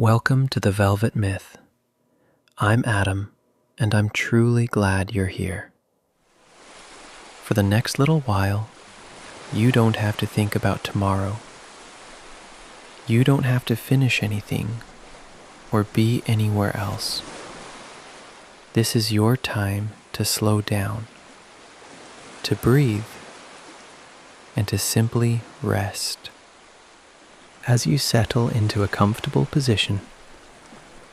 Welcome to the Velvet Myth. I'm Adam, and I'm truly glad you're here. For the next little while, you don't have to think about tomorrow. You don't have to finish anything or be anywhere else. This is your time to slow down, to breathe, and to simply rest. As you settle into a comfortable position,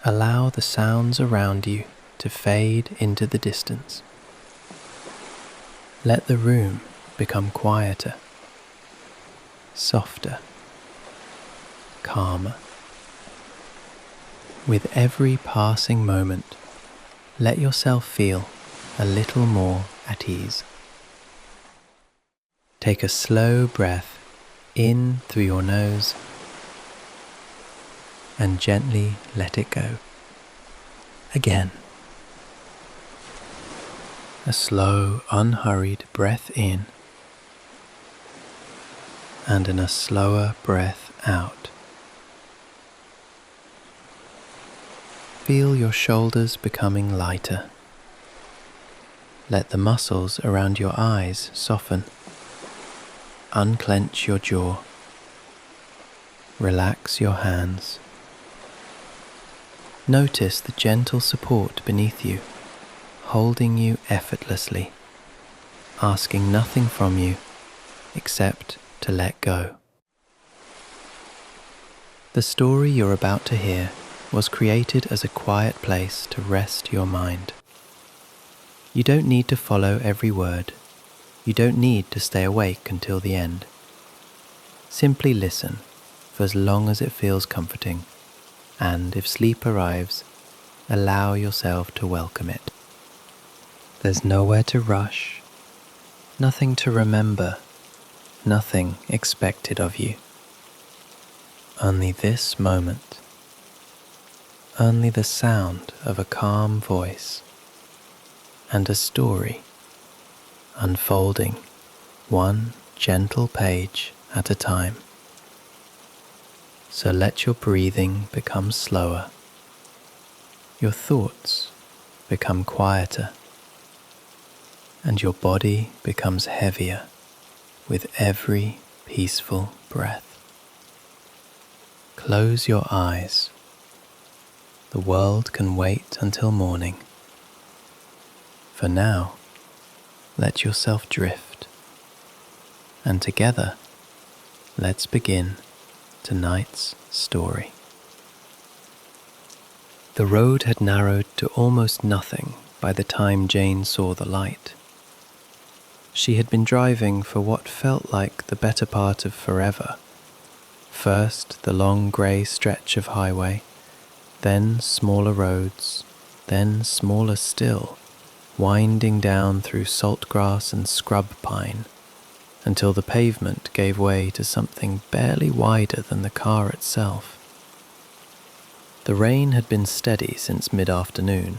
allow the sounds around you to fade into the distance. Let the room become quieter, softer, calmer. With every passing moment, let yourself feel a little more at ease. Take a slow breath in through your nose and gently let it go. Again. A slow, unhurried breath in and then a slower breath out. Feel your shoulders becoming lighter. Let the muscles around your eyes soften. Unclench your jaw. Relax your hands. Notice the gentle support beneath you, holding you effortlessly, asking nothing from you except to let go. The story you're about to hear was created as a quiet place to rest your mind. You don't need to follow every word. You don't need to stay awake until the end. Simply listen for as long as it feels comforting. And if sleep arrives, allow yourself to welcome it. There's nowhere to rush, nothing to remember, nothing expected of you. Only this moment, only the sound of a calm voice, and a story unfolding one gentle page at a time. So let your breathing become slower, your thoughts become quieter, and your body becomes heavier with every peaceful breath. Close your eyes. The world can wait until morning. For now, let yourself drift, and together, let's begin tonight's story. The road had narrowed to almost nothing by the time Jane saw the light. She had been driving for what felt like the better part of forever. First the long grey stretch of highway, then smaller roads, then smaller still, winding down through saltgrass and scrub pine, until the pavement gave way to something barely wider than the car itself. The rain had been steady since mid-afternoon,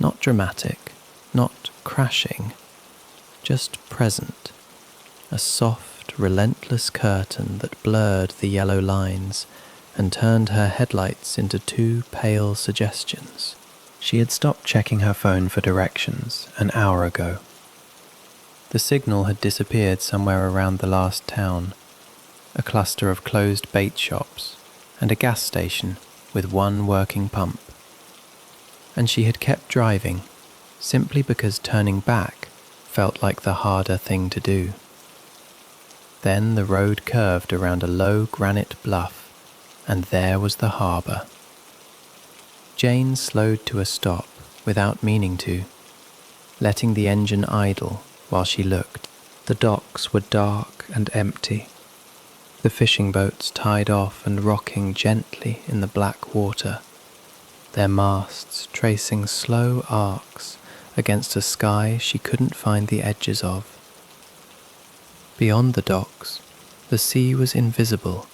not dramatic, not crashing, just present, a soft, relentless curtain that blurred the yellow lines and turned her headlights into two pale suggestions. She had stopped checking her phone for directions an hour ago. The signal had disappeared somewhere around the last town, a cluster of closed bait shops and a gas station with one working pump. And she had kept driving simply because turning back felt like the harder thing to do. Then the road curved around a low granite bluff, and there was the harbour. Jane slowed to a stop without meaning to, letting the engine idle while she looked. The docks were dark and empty, the fishing boats tied off and rocking gently in the black water, their masts tracing slow arcs against a sky she couldn't find the edges of. Beyond the docks, the sea was invisible,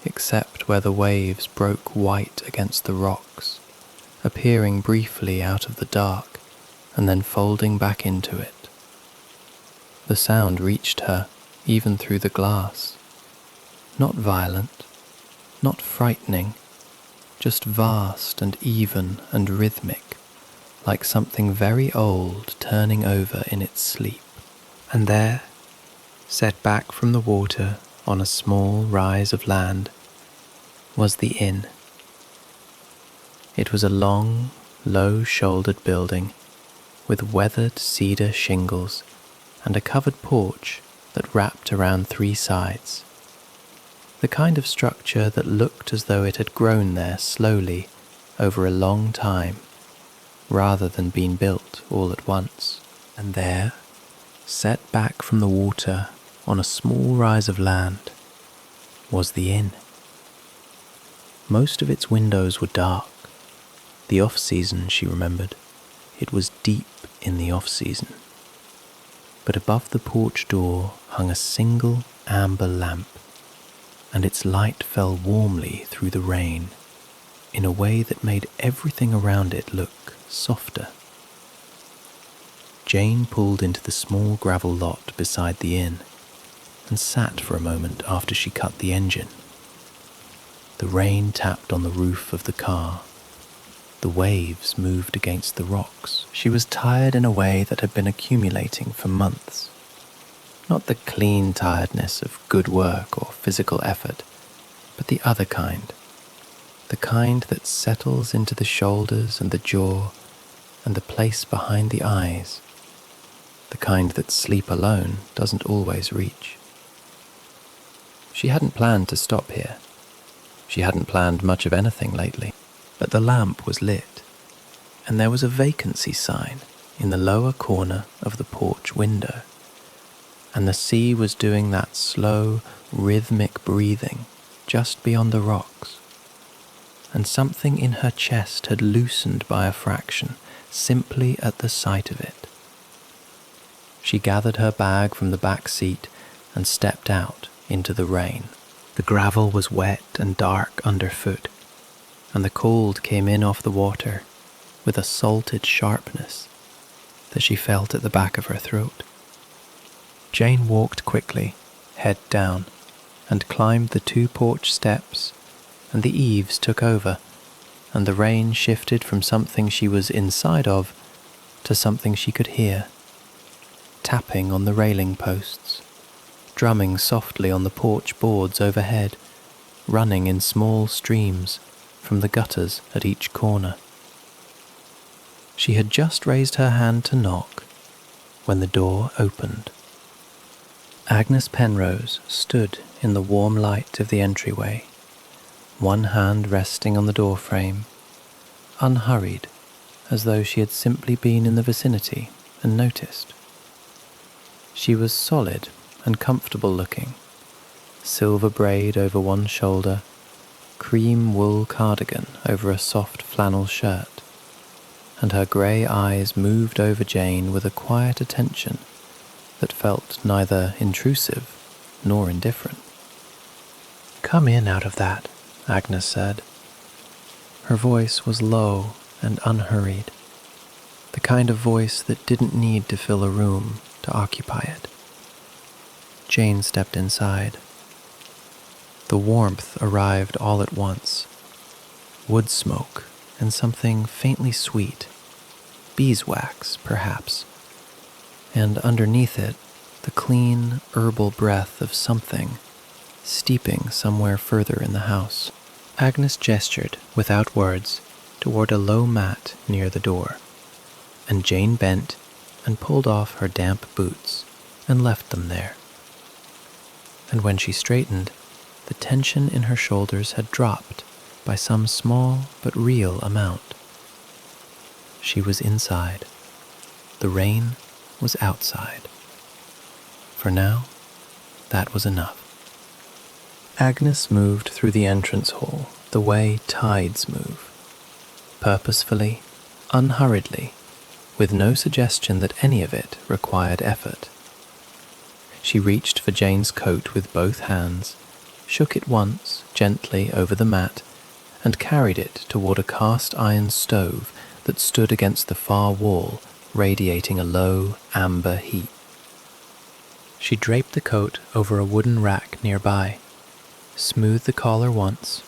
except where the waves broke white against the rocks, appearing briefly out of the dark and then folding back into it. The sound reached her even through the glass. Not violent, not frightening, just vast and even and rhythmic, like something very old turning over in its sleep. And there, set back from the water on a small rise of land, was the inn. It was a long, low-shouldered building with weathered cedar shingles and a covered porch that wrapped around 3 sides. The kind of structure that looked as though it had grown there slowly over a long time, rather than been built all at once. And there, set back from the water on a small rise of land, was the inn. Most of its windows were dark. The off-season, she remembered. It was deep in the off-season. But above the porch door hung a single amber lamp, and its light fell warmly through the rain in a way that made everything around it look softer. Jane pulled into the small gravel lot beside the inn and sat for a moment after she cut the engine. The rain tapped on the roof of the car. The waves moved against the rocks. She was tired in a way that had been accumulating for months. Not the clean tiredness of good work or physical effort, but the other kind. The kind that settles into the shoulders and the jaw and the place behind the eyes. The kind that sleep alone doesn't always reach. She hadn't planned to stop here. She hadn't planned much of anything lately, but the lamp was lit, and there was a vacancy sign in the lower corner of the porch window, and the sea was doing that slow, rhythmic breathing just beyond the rocks, and something in her chest had loosened by a fraction simply at the sight of it. She gathered her bag from the back seat and stepped out into the rain. The gravel was wet and dark underfoot, and the cold came in off the water with a salted sharpness that she felt at the back of her throat. Jane walked quickly, head down, and climbed the 2 porch steps, and the eaves took over, and the rain shifted from something she was inside of to something she could hear, tapping on the railing posts, drumming softly on the porch boards overhead, running in small streams from the gutters at each corner. She had just raised her hand to knock when the door opened. Agnes Penrose stood in the warm light of the entryway, one hand resting on the doorframe, unhurried, as though she had simply been in the vicinity and noticed. She was solid and comfortable looking, silver braid over one shoulder, cream wool cardigan over a soft flannel shirt, and her grey eyes moved over Jane with a quiet attention that felt neither intrusive nor indifferent. "Come in out of that," Agnes said. Her voice was low and unhurried, the kind of voice that didn't need to fill a room to occupy it. Jane stepped inside. The warmth arrived all at once. Wood smoke and something faintly sweet, beeswax perhaps, and underneath it the clean herbal breath of something steeping somewhere further in the house. Agnes gestured without words toward a low mat near the door, and Jane bent and pulled off her damp boots and left them there. And when she straightened, the tension in her shoulders had dropped by some small but real amount. She was inside. The rain was outside. For now, that was enough. Agnes moved through the entrance hall the way tides move, purposefully, unhurriedly, with no suggestion that any of it required effort. She reached for Jane's coat with both hands, shook it once gently over the mat, and carried it toward a cast-iron stove that stood against the far wall, radiating a low, amber heat. She draped the coat over a wooden rack nearby, smoothed the collar once,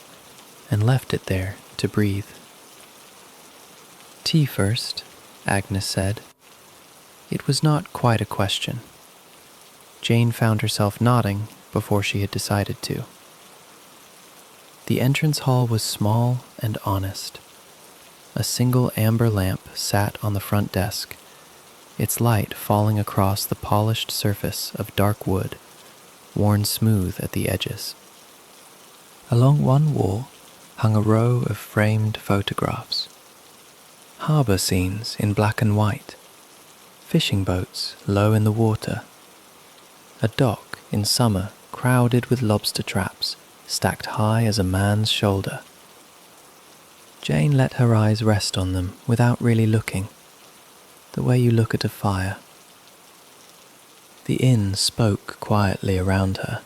and left it there to breathe. "Tea first," Agnes said. It was not quite a question. Jane found herself nodding before she had decided to. The entrance hall was small and honest. A single amber lamp sat on the front desk, its light falling across the polished surface of dark wood, worn smooth at the edges. Along one wall hung a row of framed photographs. Harbour scenes in black and white, fishing boats low in the water, a dock in summer crowded with lobster traps stacked high as a man's shoulder. Jane let her eyes rest on them without really looking, the way you look at a fire. The inn spoke quietly around her,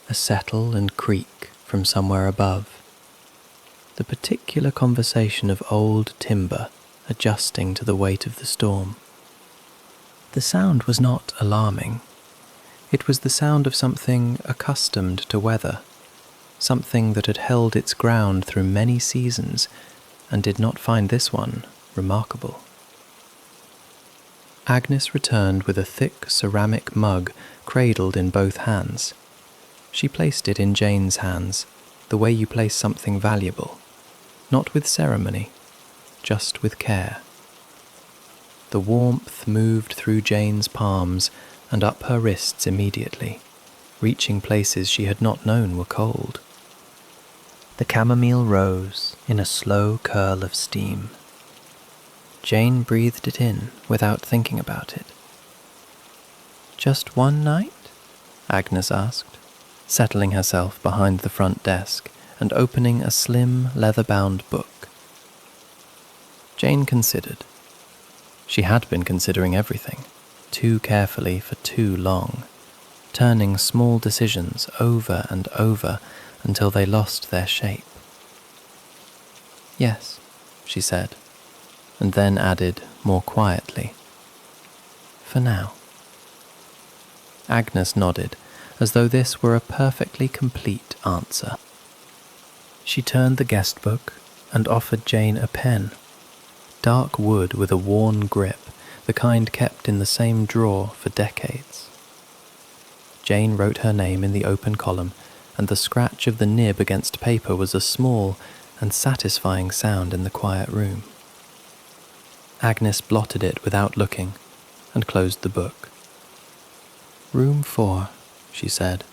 a settle and creak from somewhere above, the particular conversation of old timber adjusting to the weight of the storm. The sound was not alarming. It was the sound of something accustomed to weather, something that had held its ground through many seasons and did not find this one remarkable. Agnes returned with a thick ceramic mug cradled in both hands. She placed it in Jane's hands, the way you place something valuable, not with ceremony, just with care. The warmth moved through Jane's palms and up her wrists immediately, reaching places she had not known were cold. The chamomile rose in a slow curl of steam. Jane breathed it in without thinking about it. "Just one night?" Agnes asked, settling herself behind the front desk and opening a slim, leather-bound book. Jane considered. She had been considering everything, too carefully for too long, turning small decisions over and over until they lost their shape. "Yes," she said, and then added more quietly, "for now." Agnes nodded, as though this were a perfectly complete answer. She turned the guest book and offered Jane a pen, dark wood with a worn grip, the kind kept in the same drawer for decades. Jane wrote her name in the open column, and the scratch of the nib against paper was a small and satisfying sound in the quiet room. Agnes blotted it without looking and closed the book. "Room 4, she said.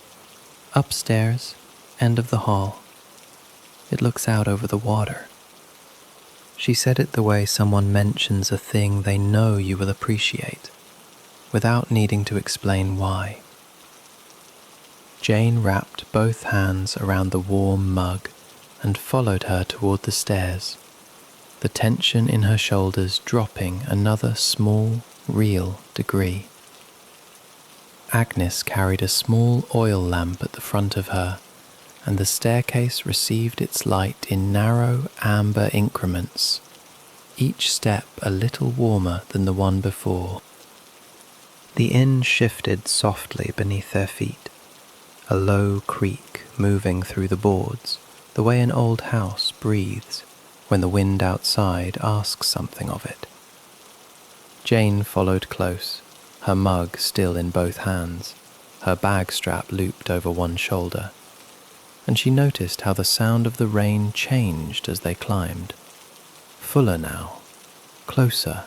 "Upstairs, end of the hall. It looks out over the water." She said it the way someone mentions a thing they know you will appreciate, without needing to explain why. Jane wrapped both hands around the warm mug and followed her toward the stairs, the tension in her shoulders dropping another small, real degree. Agnes carried a small oil lamp at the front of her, and the staircase received its light in narrow amber increments, each step a little warmer than the one before. The inn shifted softly beneath their feet, a low creak moving through the boards, the way an old house breathes when the wind outside asks something of it. Jane followed close, her mug still in both hands, her bag strap looped over one shoulder, and she noticed how the sound of the rain changed as they climbed. Fuller now, closer,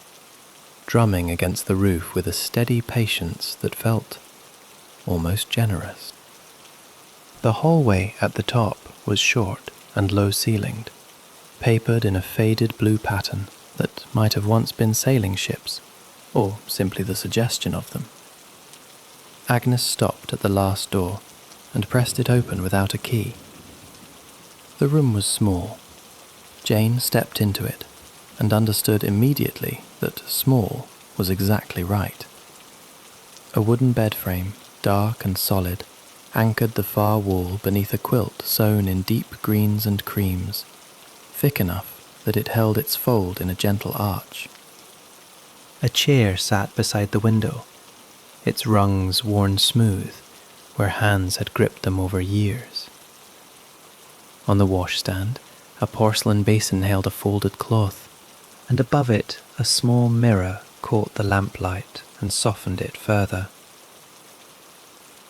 drumming against the roof with a steady patience that felt almost generous. The hallway at the top was short and low-ceilinged, papered in a faded blue pattern that might have once been sailing ships, or simply the suggestion of them. Agnes stopped at the last door and pressed it open without a key. The room was small. Jane stepped into it and understood immediately that small was exactly right. A wooden bed frame, dark and solid, anchored the far wall beneath a quilt sewn in deep greens and creams, thick enough that it held its fold in a gentle arch. A chair sat beside the window, its rungs worn smooth where hands had gripped them over years. On the washstand, A porcelain basin held a folded cloth, and above it a small mirror caught the lamplight and softened it further.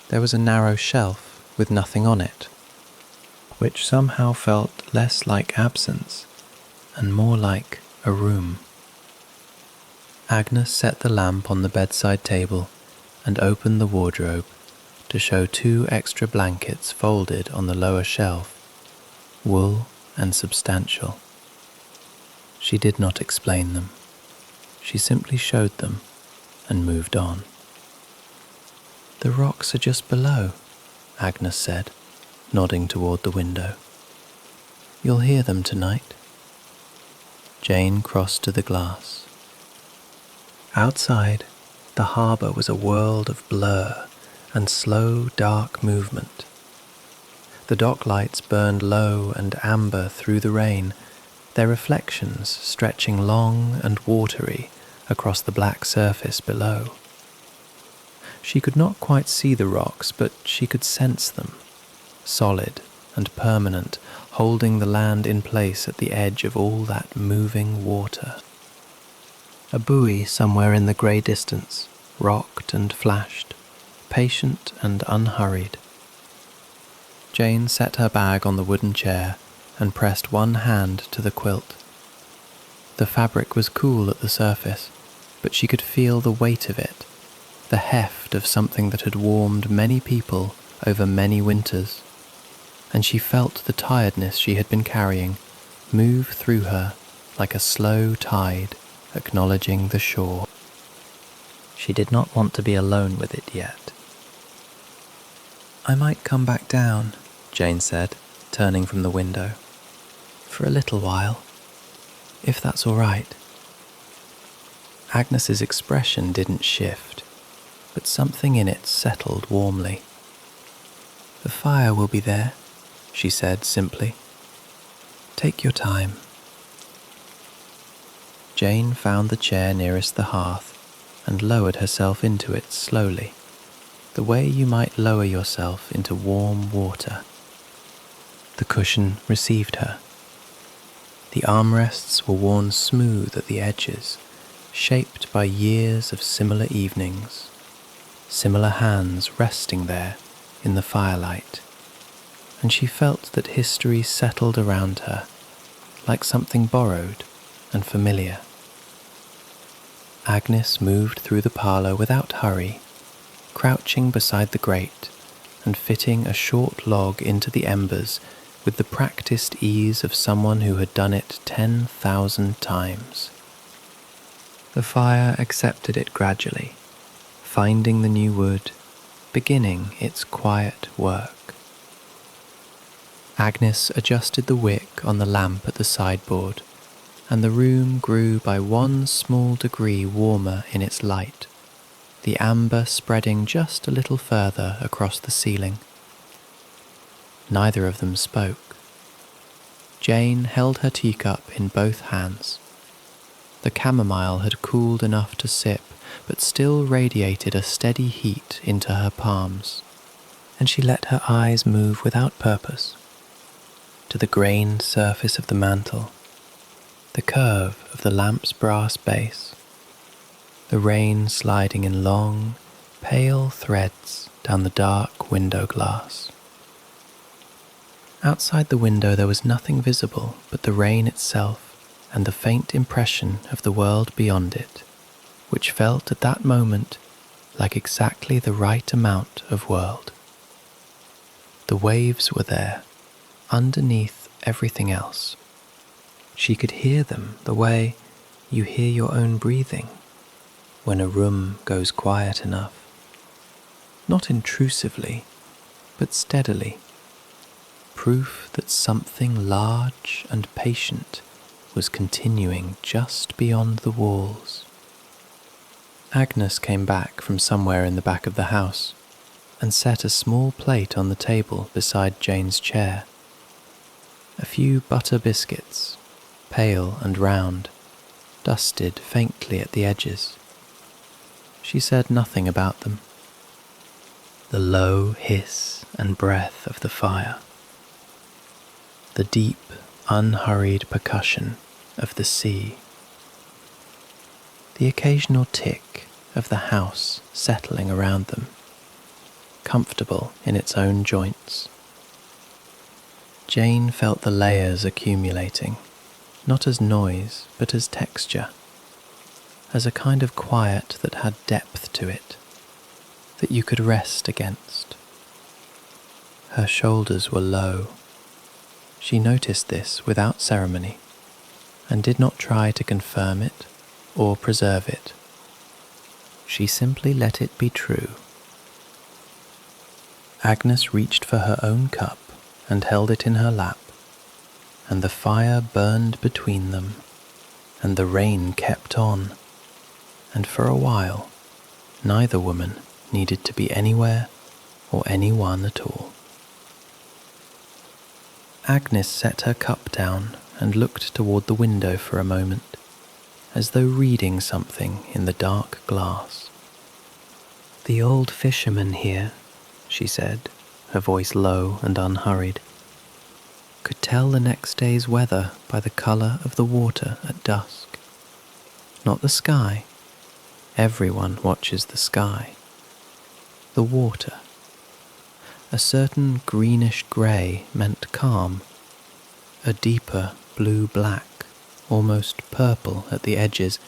There was a narrow shelf with nothing on it, which somehow felt less like absence and more like a room. Agnes set the lamp on the bedside table and opened the wardrobe to show 2 extra blankets folded on the lower shelf, wool and substantial. She did not explain them. She simply showed them and moved on. "The rocks are just below," Agnes said, nodding toward the window. "You'll hear them tonight." Jane crossed to the glass. Outside, the harbour was a world of blur and slow, dark movement. The dock lights burned low and amber through the rain, their reflections stretching long and watery across the black surface below. She could not quite see the rocks, but she could sense them, solid and permanent, holding the land in place at the edge of all that moving water. A buoy somewhere in the grey distance rocked and flashed, patient and unhurried. Jane set her bag on the wooden chair and pressed one hand to the quilt. The fabric was cool at the surface, but she could feel the weight of it, the heft of something that had warmed many people over many winters, and she felt the tiredness she had been carrying move through her like a slow tide acknowledging the shore. She did not want to be alone with it yet. "I might come back down," Jane said, turning from the window. "For a little while, if that's all right." Agnes's expression didn't shift, but something in it settled warmly. "The fire will be there," she said simply. "Take your time." Jane found the chair nearest the hearth and lowered herself into it slowly, the way you might lower yourself into warm water. The cushion received her. The armrests were worn smooth at the edges, shaped by years of similar evenings, similar hands resting there in the firelight, and she felt that history settled around her like something borrowed and familiar. Agnes moved through the parlour without hurry, crouching beside the grate and fitting a short log into the embers with the practiced ease of someone who had done it 10,000 times. The fire accepted it gradually, finding the new wood, beginning its quiet work. Agnes adjusted the wick on the lamp at the sideboard, and the room grew by one small degree warmer in its light, the amber spreading just a little further across the ceiling. Neither of them spoke. Jane held her teacup in both hands. The chamomile had cooled enough to sip, but still radiated a steady heat into her palms, and she let her eyes move without purpose to the grained surface of the mantel, the curve of the lamp's brass base, the rain sliding in long, pale threads down the dark window glass. Outside the window there was nothing visible but the rain itself and the faint impression of the world beyond it, which felt at that moment like exactly the right amount of world. The waves were there, underneath everything else. She could hear them the way you hear your own breathing when a room goes quiet enough. Not intrusively, but steadily. Proof that something large and patient was continuing just beyond the walls. Agnes came back from somewhere in the back of the house and set a small plate on the table beside Jane's chair. A few butter biscuits, pale and round, dusted faintly at the edges. She said nothing about them. The low hiss and breath of the fire, the deep, unhurried percussion of the sea, the occasional tick of the house settling around them, comfortable in its own joints. Jane felt the layers accumulating, not as noise but as texture, as a kind of quiet that had depth to it, that you could rest against. Her shoulders were low. She noticed this without ceremony, and did not try to confirm it or preserve it. She simply let it be true. Agnes reached for her own cup and held it in her lap, and the fire burned between them, and the rain kept on, and for a while neither woman needed to be anywhere or anyone at all. Agnes set her cup down and looked toward the window for a moment, as though reading something in the dark glass. "The old fisherman here," she said, her voice low and unhurried, "could tell the next day's weather by the color of the water at dusk. Not the sky. Everyone watches the sky. The water. A certain greenish grey meant calm. A deeper blue-black, almost purple at the edges,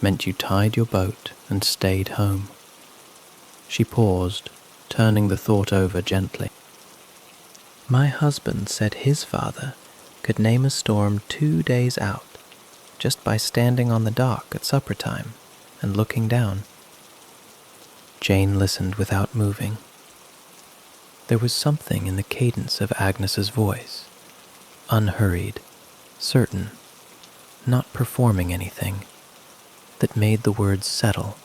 meant you tied your boat and stayed home." She paused, turning the thought over gently. "My husband said his father could name a storm 2 days out, just by standing on the dock at supper time and looking down." Jane listened without moving. There was something in the cadence of Agnes's voice, unhurried, certain, not performing anything, that made the words settle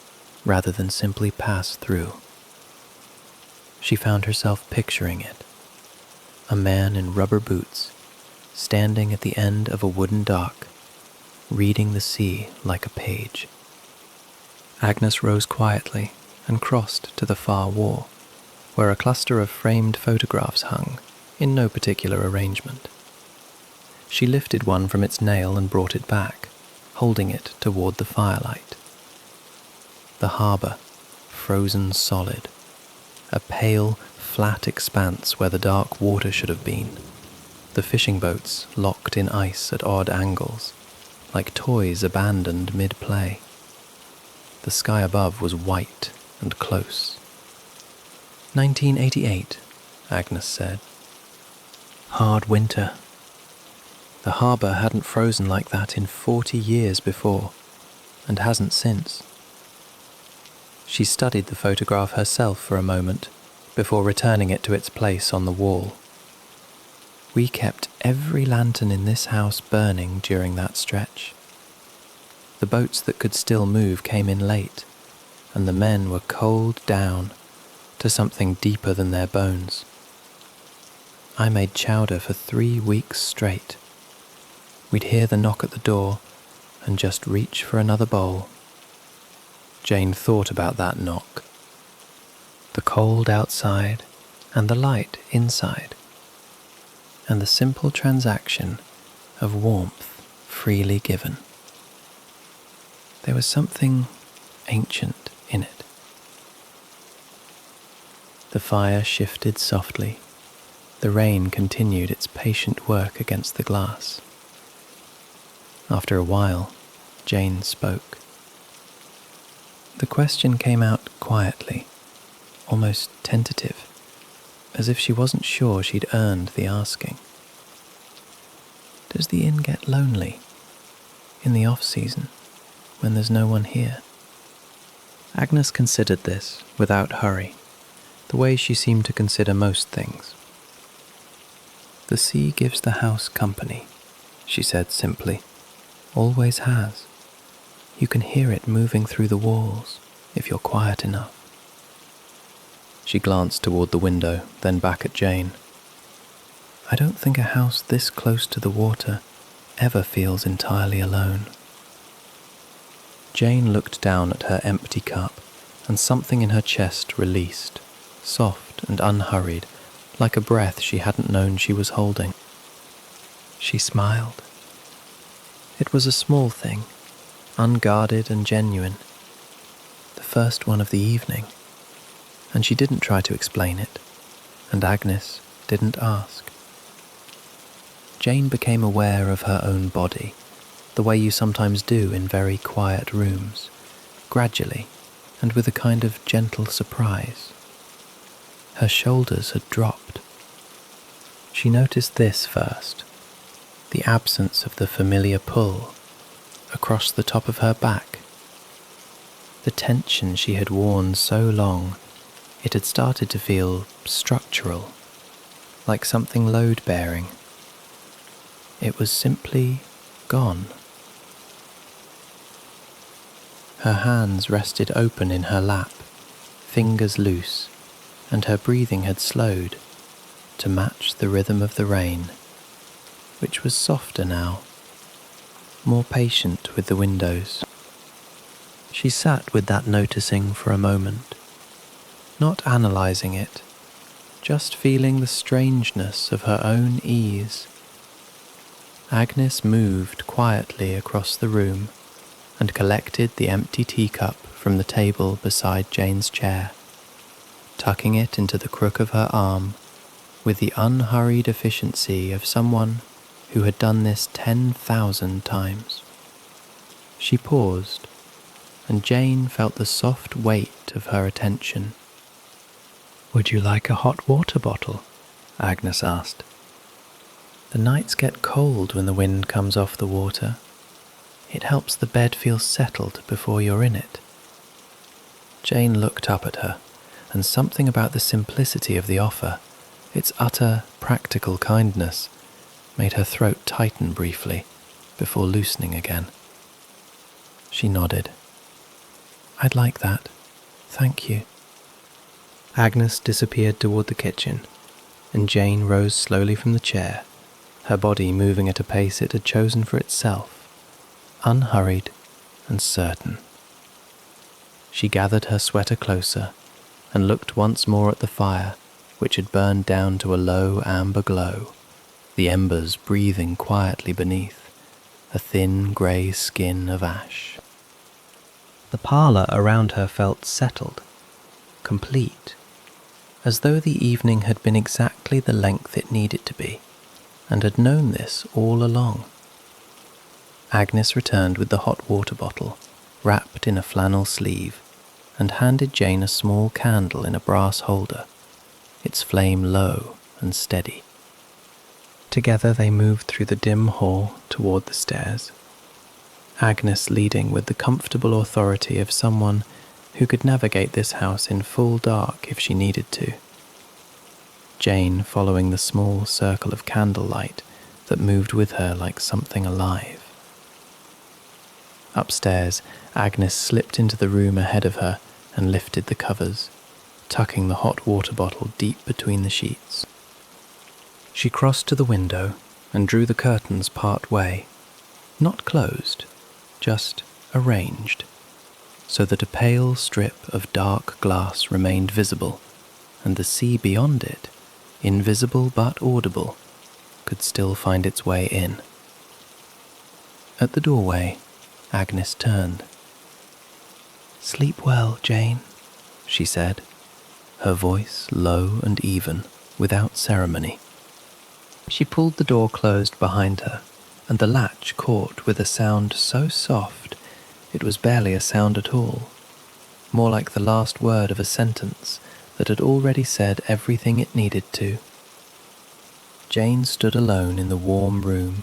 rather than simply pass through. She found herself picturing it. A man in rubber boots, standing at the end of a wooden dock, reading the sea like a page. Agnes rose quietly and crossed to the far wall, where a cluster of framed photographs hung, in no particular arrangement. She lifted one from its nail and brought it back, holding it toward the firelight. The harbour, frozen solid, a pale, flat expanse where the dark water should have been, the fishing boats locked in ice at odd angles, like toys abandoned mid-play. The sky above was white and close. 1988, Agnes said. Hard winter. The harbour hadn't frozen like that in 40 years before, and hasn't since. She studied the photograph herself for a moment, before returning it to its place on the wall. We kept every lantern in this house burning during that stretch. The boats that could still move came in late, and the men were coaled down to something deeper than their bones. I made chowder for 3 weeks straight. We'd hear the knock at the door and just reach for another bowl. Jane thought about that knock. The cold outside and the light inside, and the simple transaction of warmth freely given. There was something ancient in it. The fire shifted softly. The rain continued its patient work against the glass. After a while, Jane spoke. The question came out quietly, almost tentative, as if she wasn't sure she'd earned the asking. Does the inn get lonely in the off-season when there's no one here? Agnes considered this without hurry, the way she seemed to consider most things. The sea gives the house company, she said simply. Always has. You can hear it moving through the walls if you're quiet enough. She glanced toward the window, then back at Jane. I don't think a house this close to the water ever feels entirely alone. Jane looked down at her empty cup, and something in her chest released, soft and unhurried, like a breath she hadn't known she was holding. She smiled. It was a small thing, unguarded and genuine, the first one of the evening, and she didn't try to explain it, and Agnes didn't ask. Jane became aware of her own body, the way you sometimes do in very quiet rooms, gradually and with a kind of gentle surprise. Her shoulders had dropped. She noticed this first, the absence of the familiar pull across the top of her back. The tension she had worn so long, it had started to feel structural, like something load-bearing. It was simply gone. Her hands rested open in her lap, fingers loose, and her breathing had slowed to match the rhythm of the rain, which was softer now, more patient with the windows. She sat with that noticing for a moment, not analysing it, just feeling the strangeness of her own ease. Agnes moved quietly across the room and collected the empty teacup from the table beside Jane's chair, tucking it into the crook of her arm with the unhurried efficiency of someone who had done this 10,000 times. She paused, and Jane felt the soft weight of her attention. "Would you like a hot water bottle?" Agnes asked. "The nights get cold when the wind comes off the water. It helps the bed feel settled before you're in it." Jane looked up at her, and something about the simplicity of the offer, its utter practical kindness, made her throat tighten briefly before loosening again. She nodded. "I'd like that. Thank you." Agnes disappeared toward the kitchen, and Jane rose slowly from the chair, her body moving at a pace it had chosen for itself, unhurried and certain. She gathered her sweater closer and looked once more at the fire, which had burned down to a low amber glow, the embers breathing quietly beneath, a thin grey skin of ash. The parlour around her felt settled, complete, as though the evening had been exactly the length it needed to be, and had known this all along. Agnes returned with the hot water bottle, wrapped in a flannel sleeve, and handed Jane a small candle in a brass holder, its flame low and steady. Together they moved through the dim hall toward the stairs, Agnes leading with the comfortable authority of someone who could navigate this house in full dark if she needed to, Jane following the small circle of candlelight that moved with her like something alive. Upstairs, Agnes slipped into the room ahead of her and lifted the covers, tucking the hot water bottle deep between the sheets. She crossed to the window and drew the curtains part way, not closed, just arranged, so that a pale strip of dark glass remained visible, and the sea beyond it, invisible but audible, could still find its way in. At the doorway, Agnes turned. "Sleep well, Jane," she said, her voice low and even, without ceremony. She pulled the door closed behind her, and the latch caught with a sound so soft it was barely a sound at all, more like the last word of a sentence that had already said everything it needed to. Jane stood alone in the warm room.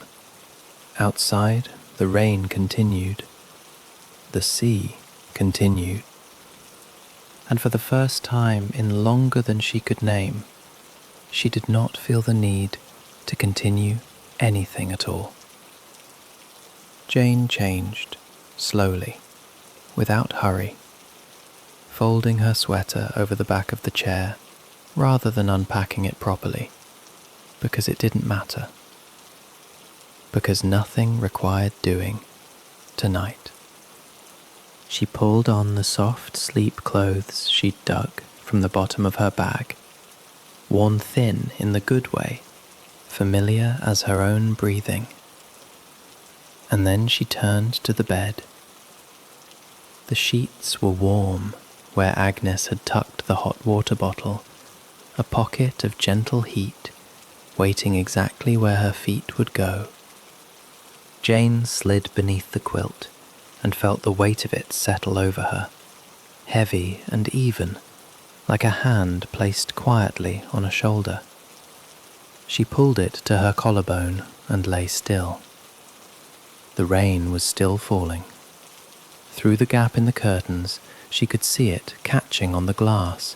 Outside, the rain continued. The sea continued. And for the first time in longer than she could name, she did not feel the need to continue anything at all. Jane changed, slowly, without hurry, folding her sweater over the back of the chair rather than unpacking it properly, because it didn't matter. Because nothing required doing tonight. She pulled on the soft sleep clothes she'd dug from the bottom of her bag, worn thin in the good way, familiar as her own breathing. And then she turned to the bed. The sheets were warm where Agnes had tucked the hot water bottle, a pocket of gentle heat waiting exactly where her feet would go. Jane slid beneath the quilt and felt the weight of it settle over her, heavy and even, like a hand placed quietly on a shoulder. She pulled it to her collarbone and lay still. The rain was still falling. Through the gap in the curtains, she could see it catching on the glass,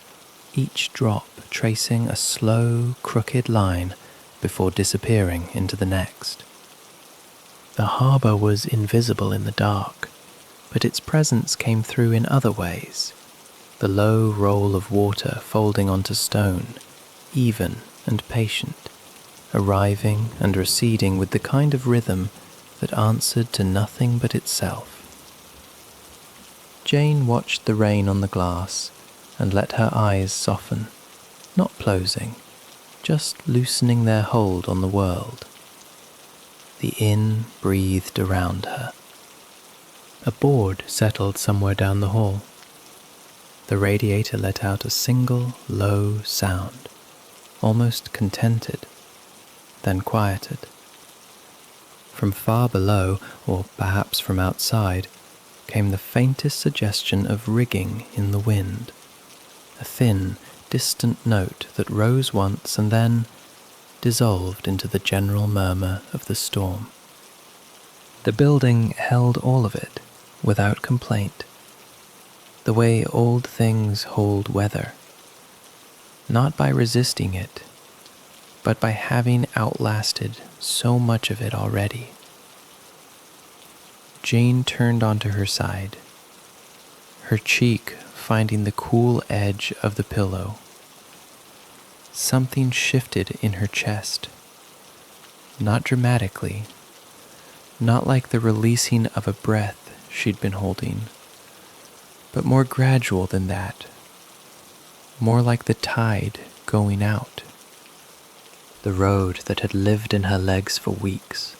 each drop tracing a slow, crooked line before disappearing into the next. The harbour was invisible in the dark, but its presence came through in other ways. The low roll of water folding onto stone, even and patient, arriving and receding with the kind of rhythm that answered to nothing but itself. Jane watched the rain on the glass and let her eyes soften, not closing, just loosening their hold on the world. The inn breathed around her. A board settled somewhere down the hall. The radiator let out a single, low sound, almost contented, then quieted. From far below, or perhaps from outside, came the faintest suggestion of rigging in the wind, a thin, distant note that rose once and then dissolved into the general murmur of the storm. The building held all of it, without complaint, the way old things hold weather, not by resisting it, but by having outlasted so much of it already. Jane turned onto her side, her cheek finding the cool edge of the pillow. Something shifted in her chest, not dramatically, not like the releasing of a breath she'd been holding, but more gradual than that, more like the tide going out. The road that had lived in her legs for weeks,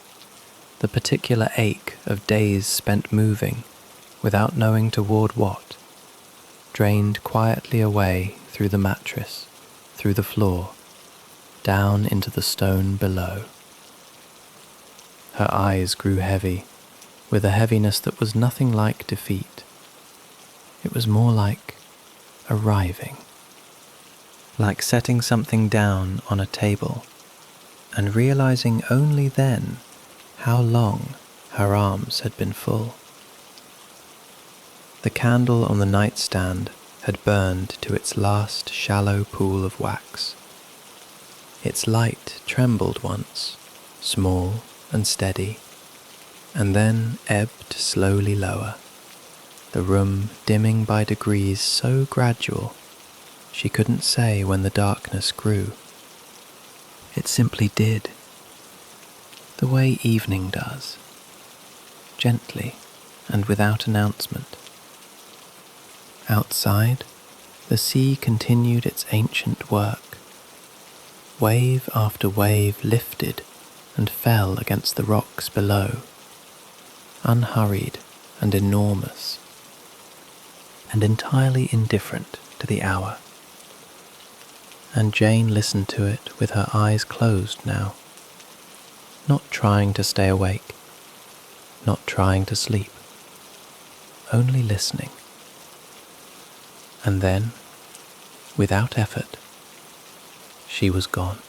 the particular ache of days spent moving without knowing toward what, drained quietly away through the mattress, through the floor, down into the stone below. Her eyes grew heavy, with a heaviness that was nothing like defeat. It was more like arriving, like setting something down on a table and realizing only then how long her arms had been full. The candle on the nightstand had burned to its last shallow pool of wax. Its light trembled once, small and steady, and then ebbed slowly lower, the room dimming by degrees so gradual she couldn't say when the darkness grew. It simply did, the way evening does, gently and without announcement. Outside, the sea continued its ancient work. Wave after wave lifted and fell against the rocks below, unhurried and enormous, and entirely indifferent to the hour. And Jane listened to it with her eyes closed now, not trying to stay awake, not trying to sleep, only listening. And then, without effort, she was gone.